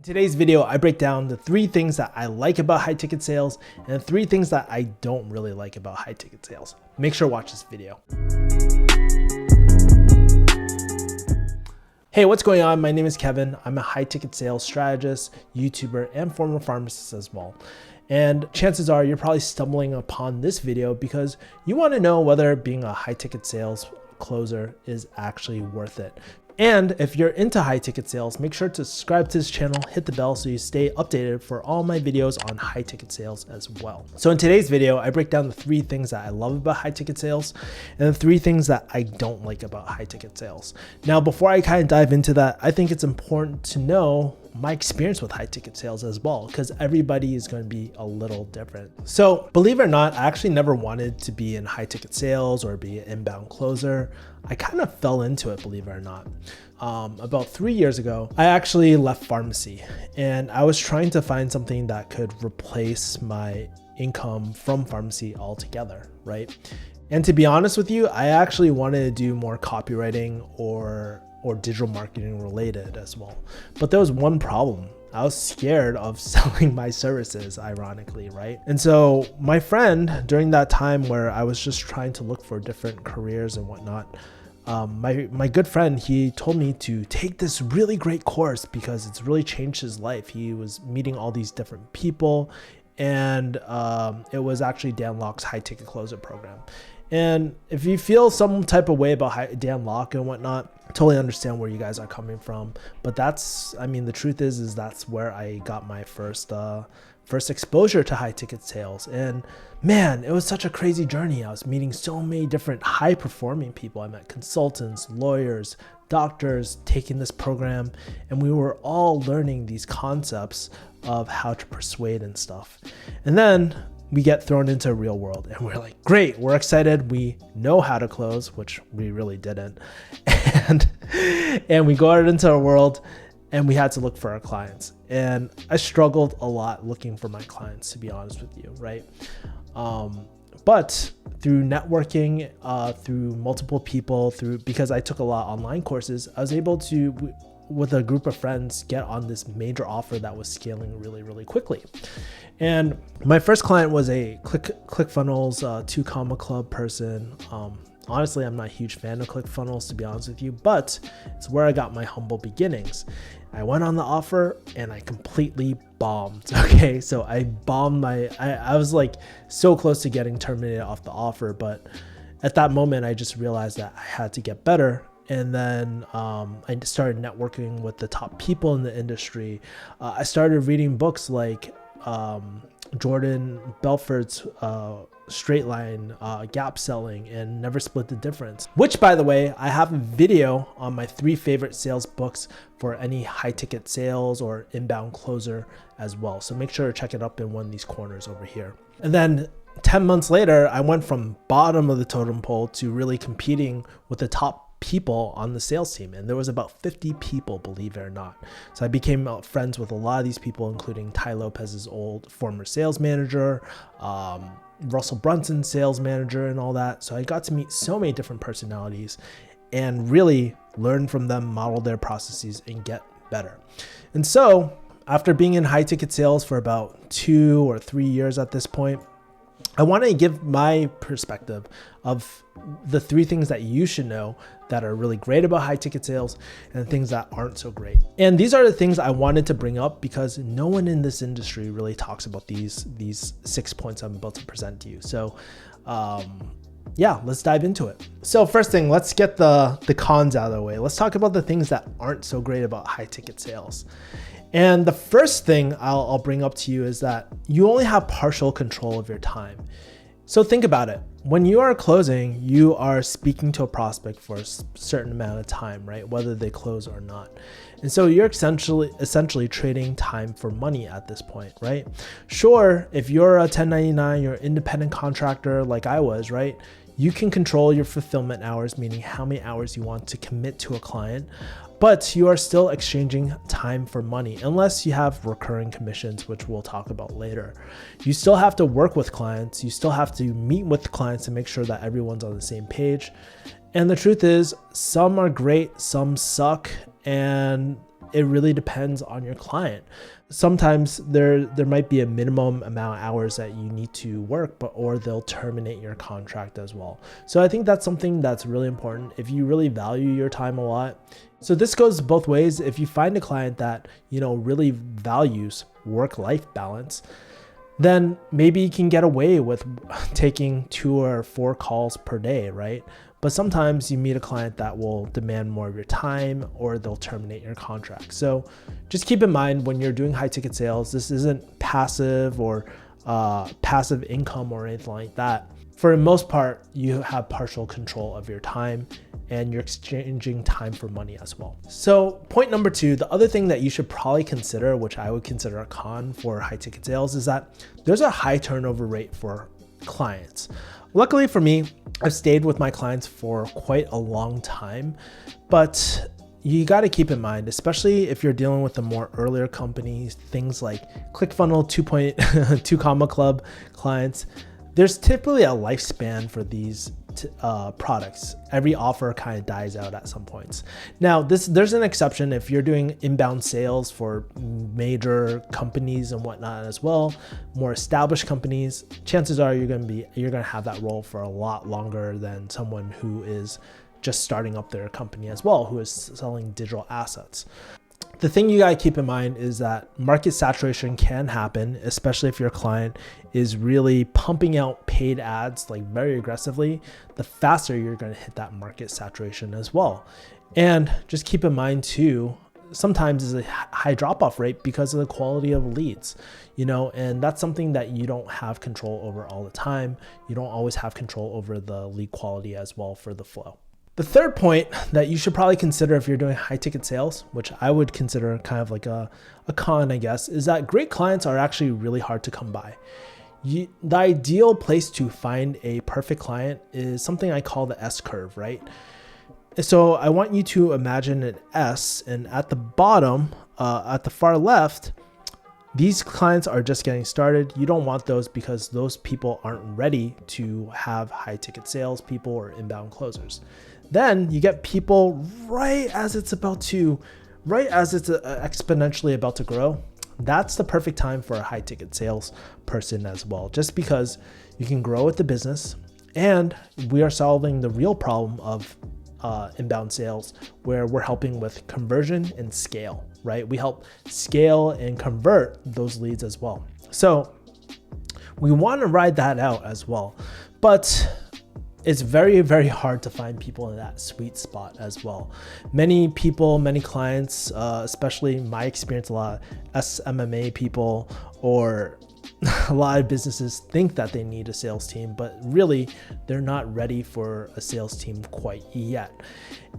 In today's video, I break down the 3 things that I like about high ticket sales and the 3 things that I don't really like about high ticket sales. Make sure to watch this video. Hey, what's going on? My name is Kevin. I'm a high ticket sales strategist, YouTuber, and former pharmacist as well. And chances are you're probably stumbling upon this video because you want to know whether being a high ticket sales closer is actually worth it. And if you're into high ticket sales, make sure to subscribe to this channel, hit the bell so you stay updated for all my videos on high ticket sales as well. So in today's video, I break down the 3 things that I love about high ticket sales and the 3 things that I don't like about high ticket sales. Now, before I kind of dive into that, I think it's important to know my experience with high ticket sales as well, because everybody is going to be a little different. So believe it or not, I actually never wanted to be in high ticket sales or be an inbound closer. I kind of fell into it, believe it or not. About 3 years ago, I actually left pharmacy and I was trying to find something that could replace my income from pharmacy altogether, right? And to be honest with you, I actually wanted to do more copywriting or digital marketing related as well. But there was one problem. I was scared of selling my services, ironically, right? And so my friend, during that time where I was just trying to look for different careers and whatnot, my good friend, he told me to take this really great course because it's really changed his life. He was meeting all these different people, and it was actually Dan Locke's high ticket closer program. And if you feel some type of way about Dan Locke and whatnot, totally understand where you guys are coming from. But that's, I mean, the truth is that's where I got my first exposure to high ticket sales. And man, it was such a crazy journey. I was meeting so many different high performing people. I met consultants, lawyers, doctors taking this program, and we were all learning these concepts of how to persuade and stuff. And then we get thrown into a real world and we're like, great, we're excited. We know how to close, which we really didn't. And we go out into our world and we had to look for our clients. And I struggled a lot looking for my clients, to be honest with you, right? But through networking, through multiple people, because I took a lot of online courses, I was able to, with a group of friends, get on this major offer that was scaling really, really quickly. And my first client was a ClickFunnels 2 Comma Club person. Honestly, I'm not a huge fan of ClickFunnels, to be honest with you, but it's where I got my humble beginnings. I went on the offer and I completely bombed. Okay, so I bombed I was like so close to getting terminated off the offer, but at that moment, I just realized that I had to get better. And then I started networking with the top people in the industry. I started reading books like Jordan Belfort's Straight Line, Gap Selling, and Never Split the Difference, which, by the way, I have a video on my 3 favorite sales books for any high ticket sales or inbound closer as well. So make sure to check it up in one of these corners over here. And then 10 months later, I went from bottom of the totem pole to really competing with the top people on the sales team, and there was about 50 people, believe it or not. So I became friends with a lot of these people, including Ty Lopez's old former sales manager, Russell Brunson's sales manager, and all that. So I got to meet so many different personalities and really learn from them, model their processes, and get better. And so after being in high ticket sales for about 2 or 3 years at this point, I want to give my perspective of the 3 things that you should know that are really great about high ticket sales and things that aren't so great. And these are the things I wanted to bring up because no one in this industry really talks about these 6 points I'm about to present to you. So yeah, let's dive into it. So first thing, let's get the cons out of the way. Let's talk about the things that aren't so great about high ticket sales. And the first thing I'll bring up to you is that you only have partial control of your time. So think about it. When you are closing, you are speaking to a prospect for a certain amount of time, right? Whether they close or not. And so you're essentially trading time for money at this point, right? Sure, if you're a 1099, you're an independent contractor like I was, right? You can control your fulfillment hours, meaning how many hours you want to commit to a client, but you are still exchanging time for money unless you have recurring commissions, which we'll talk about later. You still have to work with clients. You still have to meet with clients to make sure that everyone's on the same page. And the truth is, some are great, some suck, and it really depends on your client. Sometimes there might be a minimum amount of hours that you need to work, or they'll terminate your contract as well. So I think that's something that's really important if you really value your time a lot. So this goes both ways. If you find a client that, really values work-life balance, then maybe you can get away with taking 2 or 4 calls per day, right? But sometimes you meet a client that will demand more of your time, or they'll terminate your contract. So just keep in mind, when you're doing high ticket sales, this isn't passive or passive income or anything like that. For the most part, you have partial control of your time, and you're exchanging time for money as well. So point number 2, the other thing that you should probably consider, which I would consider a con for high ticket sales, is that there's a high turnover rate for clients. Luckily for me, I've stayed with my clients for quite a long time, but you got to keep in mind, especially if you're dealing with the more earlier companies, things like ClickFunnels 2.2 Comma Club clients, there's typically a lifespan for these products. Every offer kind of dies out at some points. Now, there's an exception if you're doing inbound sales for major companies and whatnot as well, more established companies. Chances are you're gonna have that role for a lot longer than someone who is just starting up their company as well, who is selling digital assets. The thing you gotta keep in mind is that market saturation can happen, especially if your client is really pumping out paid ads like very aggressively. The faster you're gonna hit that market saturation as well. And just keep in mind too, sometimes is a high drop-off rate because of the quality of leads, and that's something that you don't have control over all the time. You don't always have control over the lead quality as well for the flow. The third point that you should probably consider if you're doing high ticket sales, which I would consider kind of like a con, I guess, is that great clients are actually really hard to come by. The ideal place to find a perfect client is something I call the S curve, right? So I want you to imagine an S, and at the bottom, at the far left, these clients are just getting started. You don't want those because those people aren't ready to have high ticket sales people or inbound closers. Then you get people right as it's exponentially about to grow. That's the perfect time for a high ticket sales person as well, just because you can grow with the business, and we are solving the real problem of inbound sales, where we're helping with conversion and scale, right? We help scale and convert those leads as well. So we want to ride that out as well, but it's very, very hard to find people in that sweet spot as well. Many people, many clients, especially in my experience, a lot of SMMA people or a lot of businesses think that they need a sales team, but really they're not ready for a sales team quite yet.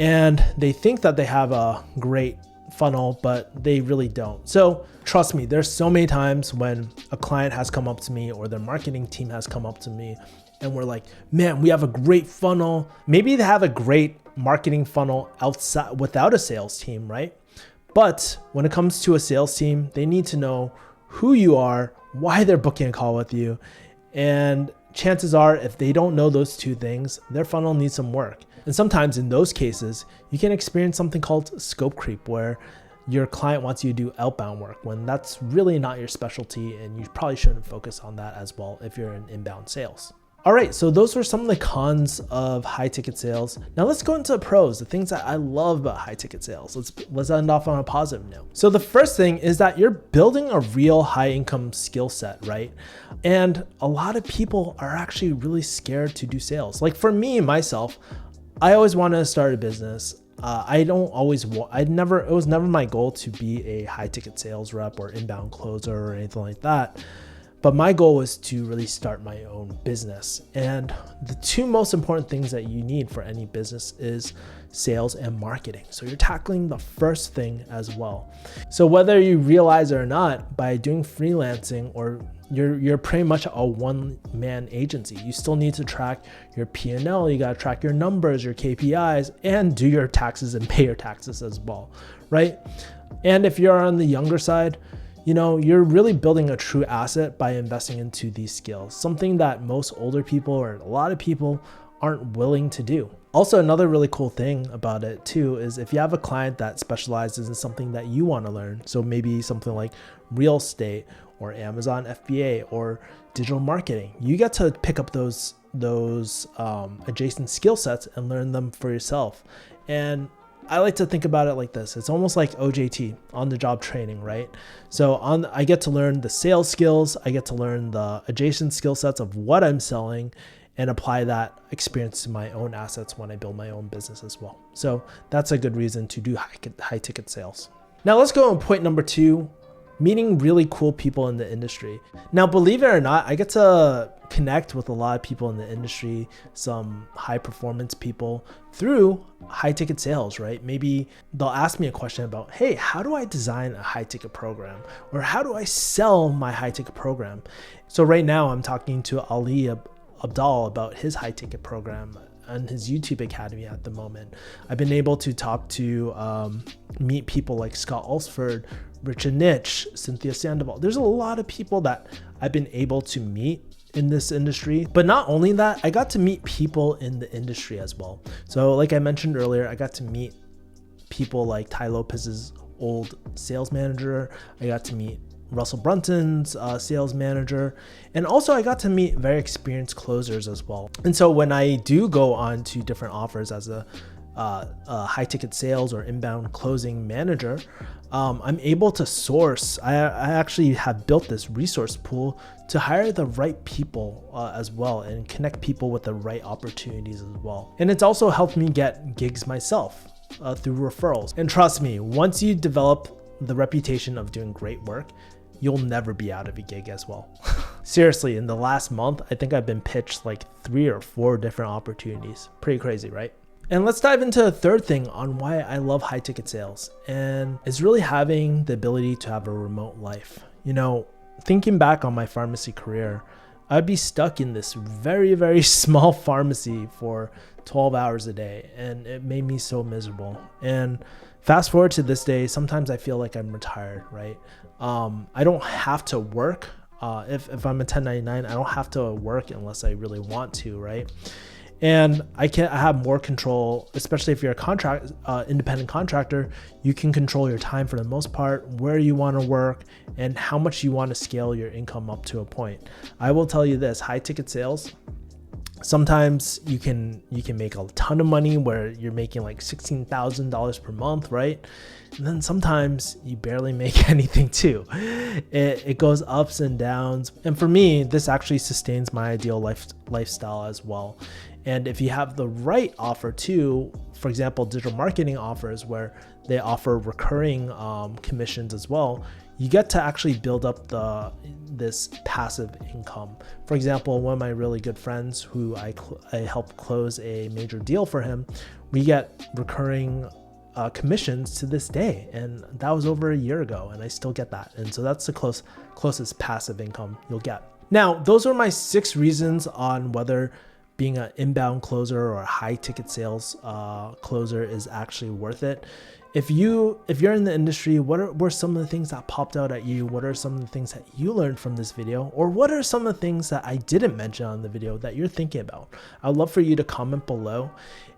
And they think that they have a great funnel, but they really don't. So trust me, there's so many times when a client has come up to me or their marketing team has come up to me and we're like, man, we have a great funnel. Maybe they have a great marketing funnel outside without a sales team, right? But when it comes to a sales team, they need to know who you are, why they're booking a call with you. And chances are, if they don't know those two things, their funnel needs some work. And sometimes in those cases, you can experience something called scope creep, where your client wants you to do outbound work when that's really not your specialty, and you probably shouldn't focus on that as well if you're in inbound sales. All right, so those were some of the cons of high ticket sales. Now let's go into the pros, the things that I love about high ticket sales. Let's end off on a positive note. So the first thing is that you're building a real high income skill set, right? And a lot of people are actually really scared to do sales. Like for me, myself, I always wanted to start a business. It was never my goal to be a high ticket sales rep or inbound closer or anything like that. But my goal was to really start my own business. And the two most important things that you need for any business is sales and marketing. So you're tackling the first thing as well. So whether you realize it or not, by doing freelancing, or you're pretty much a one-man agency, you still need to track your P&L, you gotta track your numbers, your KPIs, and do your taxes and pay your taxes as well, right? And if you're on the younger side, you're really building a true asset by investing into these skills, something that most older people or a lot of people aren't willing to do. Also, another really cool thing about it too is if you have a client that specializes in something that you want to learn, so maybe something like real estate or Amazon FBA or digital marketing, you get to pick up those adjacent skill sets and learn them for yourself. And I like to think about it like this. It's almost like OJT, on the job training, right? So I get to learn the sales skills, I get to learn the adjacent skill sets of what I'm selling, and apply that experience to my own assets when I build my own business as well. So that's a good reason to do high ticket sales. Now let's go on point number 2, meeting really cool people in the industry. Now, believe it or not, I get to connect with a lot of people in the industry, some high performance people, through high ticket sales, right? Maybe they'll ask me a question about, hey, how do I design a high ticket program? Or how do I sell my high ticket program? So right now I'm talking to Ali Abdal about his high ticket program and his YouTube Academy at the moment. I've been able to talk to, meet people like Scott Ulsford, Richard Nitch, Cynthia Sandoval. There's a lot of people that I've been able to meet in this industry. But not only that, I got to meet people in the industry as well. So like I mentioned earlier, I got to meet people like Ty Lopez's old sales manager. I got to meet Russell Brunson's sales manager. And also I got to meet very experienced closers as well. And so when I do go on to different offers as a high ticket sales or inbound closing manager, I'm able to source. I actually have built this resource pool to hire the right people as well and connect people with the right opportunities as well. And it's also helped me get gigs myself through referrals. And trust me, once you develop the reputation of doing great work, you'll never be out of a gig as well. Seriously, in the last month, I think I've been pitched like 3 or 4 different opportunities. Pretty crazy, right? And let's dive into a third thing on why I love high ticket sales. And it's really having the ability to have a remote life. You know, thinking back on my pharmacy career, I'd be stuck in this very, very small pharmacy for 12 hours a day. And it made me so miserable. And fast forward to this day, sometimes I feel like I'm retired, right? I don't have to work. If I'm a 1099, I don't have to work unless I really want to, right? And I have more control, especially if you're a independent contractor. You can control your time for the most part, where you want to work, and how much you want to scale your income up to a point. I will tell you this: high ticket sales, sometimes you can make a ton of money where you're making like $16,000 per month, right? And then sometimes you barely make anything too. It goes ups and downs. And for me, this actually sustains my ideal lifestyle as well. And if you have the right offer too, for example, digital marketing offers where they offer recurring commissions as well, you get to actually build up this passive income. For example, one of my really good friends who I helped close a major deal for him, we get recurring commissions to this day, and that was over a year ago, and I still get that. And so that's the closest passive income you'll get. Now, those are my 6 reasons on whether being an inbound closer or a high ticket sales closer is actually worth it. If you're in the industry, what were some of the things that popped out at you? What are some of the things that you learned from this video? Or what are some of the things that I didn't mention on the video that you're thinking about? I'd love for you to comment below.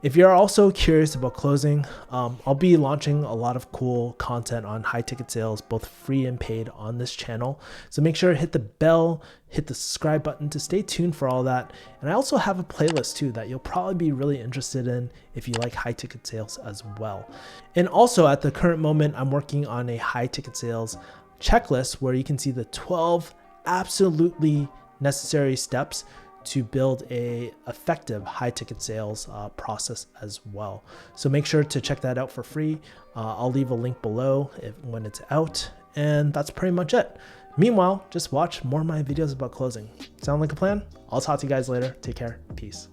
If you're also curious about closing, I'll be launching a lot of cool content on high ticket sales, both free and paid, on this channel. So make sure to hit the bell, hit the subscribe button to stay tuned for all that. And I also have a playlist too that you'll probably be really interested in if you like high ticket sales as well. And also at the current moment, I'm working on a high ticket sales checklist where you can see the 12 absolutely necessary steps to build a effective high ticket sales process as well. So make sure to check that out for free. I'll leave a link below when it's out, and that's pretty much it. Meanwhile, just watch more of my videos about closing. Sound like a plan? I'll talk to you guys later. Take care. Peace.